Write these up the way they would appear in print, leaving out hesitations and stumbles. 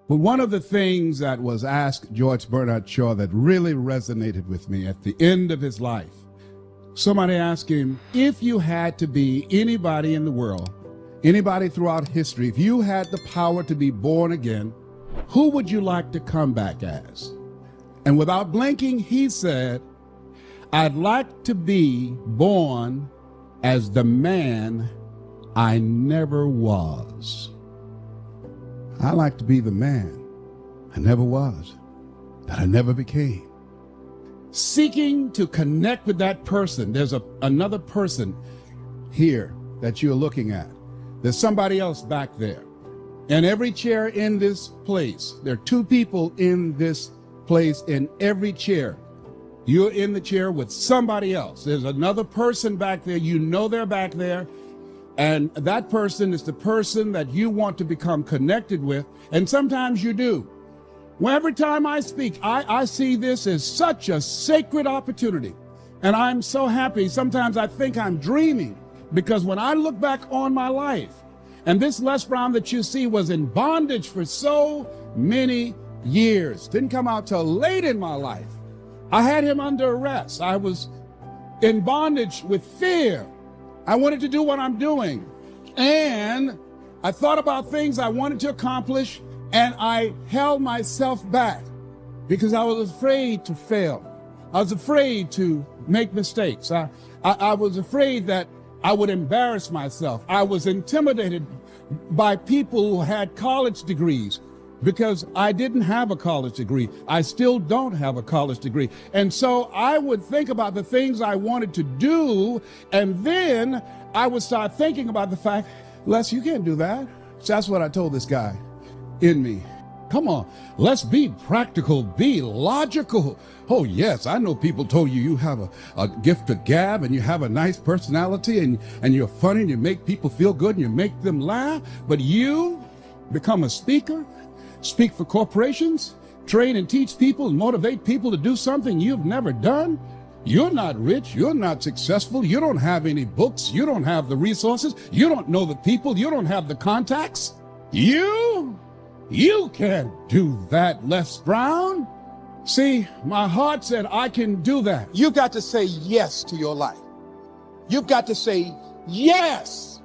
But one of the things that was asked George Bernard Shaw that really resonated with me at the end of his life, somebody asked him, if you had to be anybody in the world, anybody throughout history, if you had the power to be born again, who would you like to come back as? And without blinking, he said, I'd like to be born as the man I never was. I like to be the man I never was, that I never became. Seeking to connect with that person. There's another person here that you're looking at. There's somebody else back there. And every chair in this place, there are two people in this place in every chair. You're in the chair with somebody else. There's another person back there. You know they're back there. And that person is the person that you want to become connected with. And sometimes you do. Well, every time I speak, I see this as such a sacred opportunity. And I'm so happy. Sometimes I think I'm dreaming, because when I look back on my life, and this Les Brown that you see was in bondage for so many years, didn't come out till late in my life. I had him under arrest. I was in bondage with fear. I wanted to do what I'm doing. And I thought about things I wanted to accomplish, and I held myself back because I was afraid to fail. I was afraid to make mistakes. I was afraid that I would embarrass myself. I was intimidated by people who had college degrees because I didn't have a college degree. I still don't have a college degree. And so I would think about the things I wanted to do, and then I would start thinking about the fact, Les, you can't do that. So that's what I told this guy in me. Come on, let's be practical, be logical. Oh yes, I know people told you have a gift to gab, and you have a nice personality, and you're funny, and you make people feel good, and you make them laugh, but you become a speaker, speak for corporations, train and teach people and motivate people to do something you've never done. You're not rich, you're not successful, you don't have any books, you don't have the resources, you don't know the people, you don't have the contacts. You can't do that, Les Brown. See, my heart said I can do that. You've got to say yes to your life. You've got to say yes.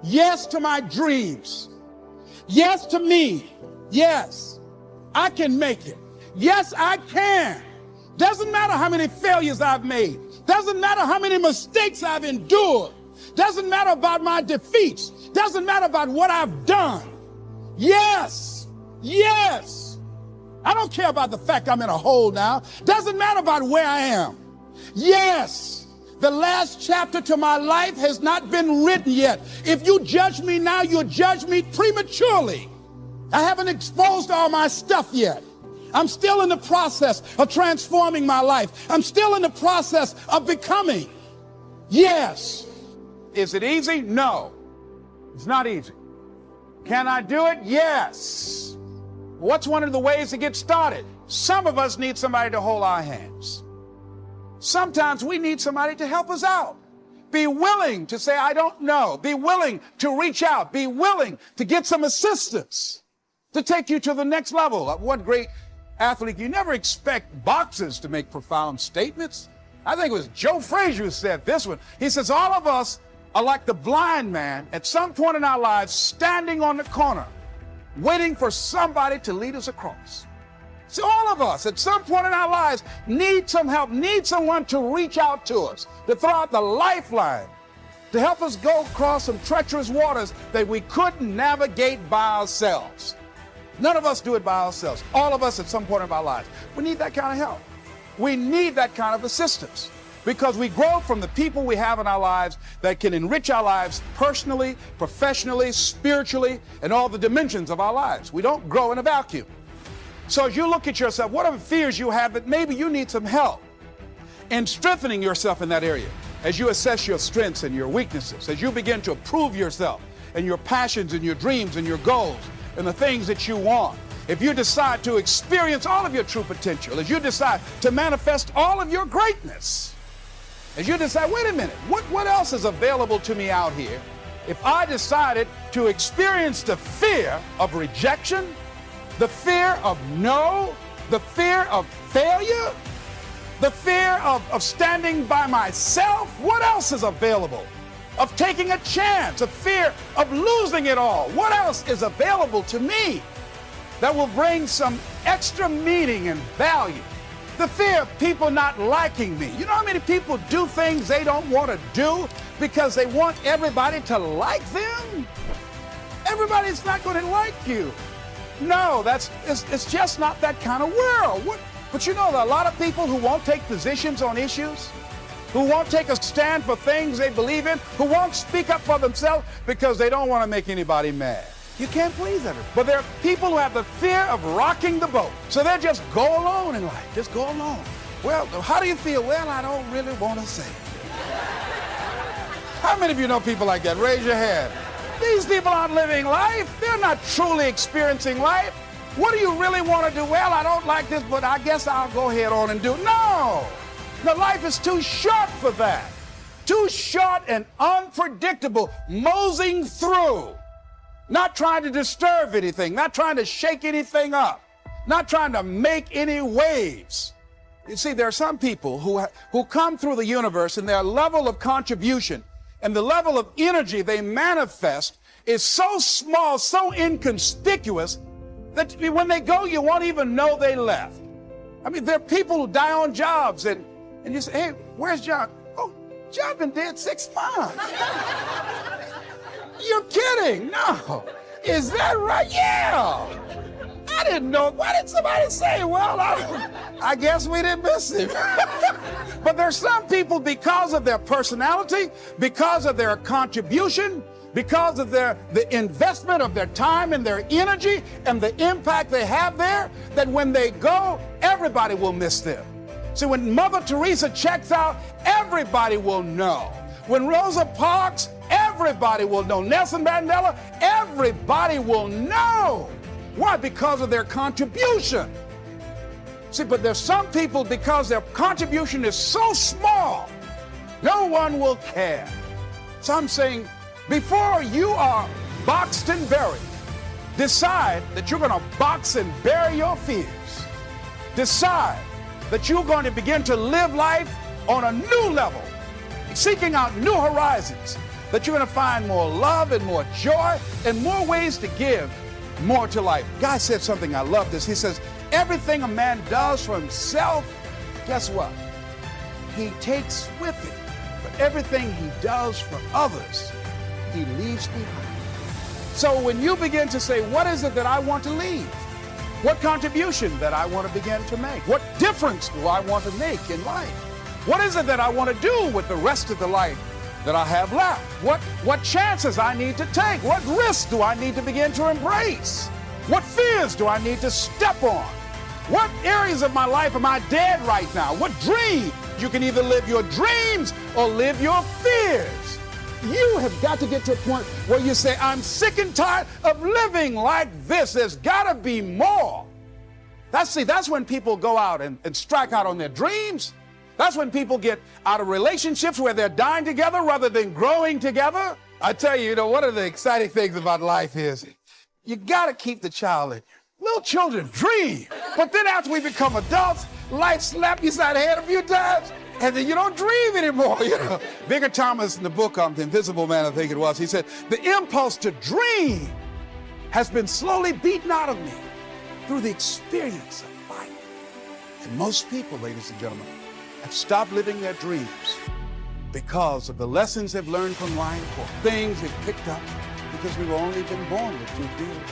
Yes to my dreams. Yes to me. Yes, I can make it. Yes, I can. Doesn't matter how many failures I've made. Doesn't matter how many mistakes I've endured. Doesn't matter about my defeats. Doesn't matter about what I've done. Yes, yes. I don't care about the fact I'm in a hole now. Doesn't matter about where I am. Yes, the last chapter to my life has not been written yet. If you judge me now, you'll judge me prematurely. I haven't exposed all my stuff yet. I'm still in the process of transforming my life. I'm still in the process of becoming. Yes. Is it easy? No, it's not easy. Can I do it? Yes. What's one of the ways to get started? Some of us need somebody to hold our hands. Sometimes we need somebody to help us out. Be willing to say, I don't know. Be willing to reach out. Be willing to get some assistance to take you to the next level. One great athlete, you never expect boxers to make profound statements. I think it was Joe Frazier who said this one. He says, all of us are like the blind man at some point in our lives standing on the corner, waiting for somebody to lead us across. So all of us at some point in our lives need some help, need someone to reach out to us, to throw out the lifeline, to help us go across some treacherous waters that we couldn't navigate by ourselves. None of us do it by ourselves. All of us at some point in our lives. We need that kind of help. We need that kind of assistance, because we grow from the people we have in our lives that can enrich our lives personally, professionally, spiritually, and all the dimensions of our lives. We don't grow in a vacuum. So as you look at yourself, what are the fears you have that maybe you need some help in strengthening yourself in that area? As you assess your strengths and your weaknesses, as you begin to approve yourself and your passions and your dreams and your goals and the things that you want, if you decide to experience all of your true potential, as you decide to manifest all of your greatness, as you decide, wait a minute, what else is available to me out here if I decided to experience the fear of rejection, The fear of no, the fear of failure, the fear of standing by myself. What else is available? Of taking a chance, a fear of losing it all. What else is available to me that will bring some extra meaning and value? The fear of people not liking me. You know how many people do things they don't want to do because they want everybody to like them? Everybody's not going to like you. No, it's just not that kind of world. But you know, there are a lot of people who won't take positions on issues, who won't take a stand for things they believe in, who won't speak up for themselves because they don't want to make anybody mad. You can't please everybody. But there are people who have the fear of rocking the boat. So they just go alone in life, just go alone. Well, how do you feel? Well, I don't really want to say. How many of you know people like that? Raise your hand. These people aren't living life. They're not truly experiencing life. What do you really want to do? Well, I don't like this, but I guess I'll go ahead on and do it. No! The life is too short for that. Too short and unpredictable, moseying through. Not trying to disturb anything, not trying to shake anything up, not trying to make any waves. You see, there are some people who come through the universe and their level of contribution and the level of energy they manifest is so small, so inconspicuous, that when they go, you won't even know they left. I mean, there are people who die on jobs, and you say, hey, where's John? Oh, John been dead 6 months. You're kidding. No. Is that right? Yeah. I didn't know. Why did somebody say, well, I guess we didn't miss him. But there's some people, because of their personality, because of their contribution, because of the investment of their time and their energy and the impact they have there, that when they go, everybody will miss them. See, when Mother Teresa checks out, everybody will know. When Rosa Parks, everybody will know. Nelson Mandela, everybody will know. Why? Because of their contribution. See, but there's some people, because their contribution is so small, no one will care. So I'm saying, before you are boxed and buried, decide that you're going to box and bury your fears. Decide that you're going to begin to live life on a new level, seeking out new horizons, that you're going to find more love and more joy and more ways to give more to life. God said something, I love this. He says, everything a man does for himself, guess what? He takes with him. But everything he does for others, he leaves behind. So when you begin to say, what is it that I want to leave? What contribution that I want to begin to make? What difference do I want to make in life? What is it that I want to do with the rest of the life that I have left? What chances I need to take? What risks do I need to begin to embrace? What fears do I need to step on? What areas of my life am I dead right now? What dreams? You can either live your dreams or live your fears. You have got to get to a point where you say, I'm sick and tired of living like this. There's got to be more. That's when people go out and strike out on their dreams. That's when people get out of relationships where they're dying together rather than growing together. I tell you, one of the exciting things about life is you got to keep the child in you. Little children dream. But then after we become adults, life slap you side the head a few times, and then you don't dream anymore. Bigger Thomas in the book, The Invisible Man, I think it was, he said, the impulse to dream has been slowly beaten out of me through the experience of life. And most people, ladies and gentlemen, have stopped living their dreams because of the lessons they've learned from life or things they've picked up because we've only been born with two fears.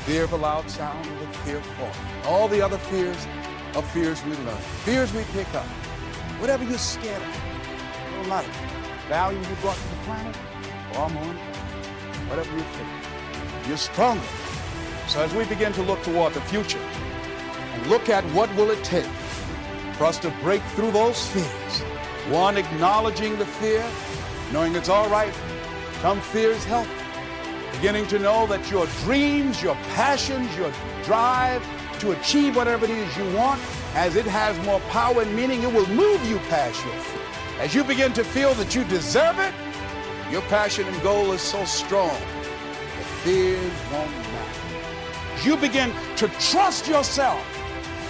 Fear of a loud sound and the fear of falling. All the other fears are fears we learn. Fears we pick up. Whatever you're scared of, no matter. Value you brought to the planet, or hormone, whatever you think. You're stronger. So as we begin to look toward the future and look at what will it take for us to break through those fears. One, acknowledging the fear, knowing it's all right. Some fears help. Beginning to know that your dreams, your passions, your drive to achieve whatever it is you want, as it has more power and meaning, it will move you past your fear. As you begin to feel that you deserve it, your passion and goal is so strong, the fears won't matter. as you begin to trust yourself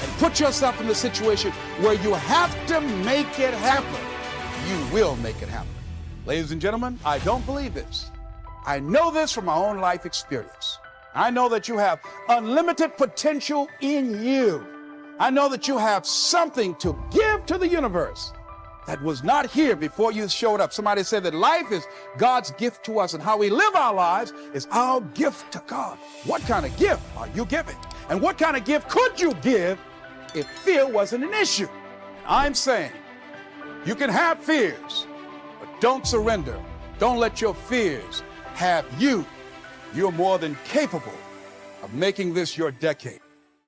and put yourself in the situation where you have to make it happen, you will make it happen. Ladies and gentlemen, I don't believe this. I know this from my own life experience. I know that you have unlimited potential in you. I know that you have something to give to the universe that was not here before you showed up. Somebody said that life is God's gift to us, and how we live our lives is our gift to God. What kind of gift are you giving? And what kind of gift could you give if fear wasn't an issue? I'm saying you can have fears, but don't surrender. Don't let your fears have you. You're more than capable of making this your decade.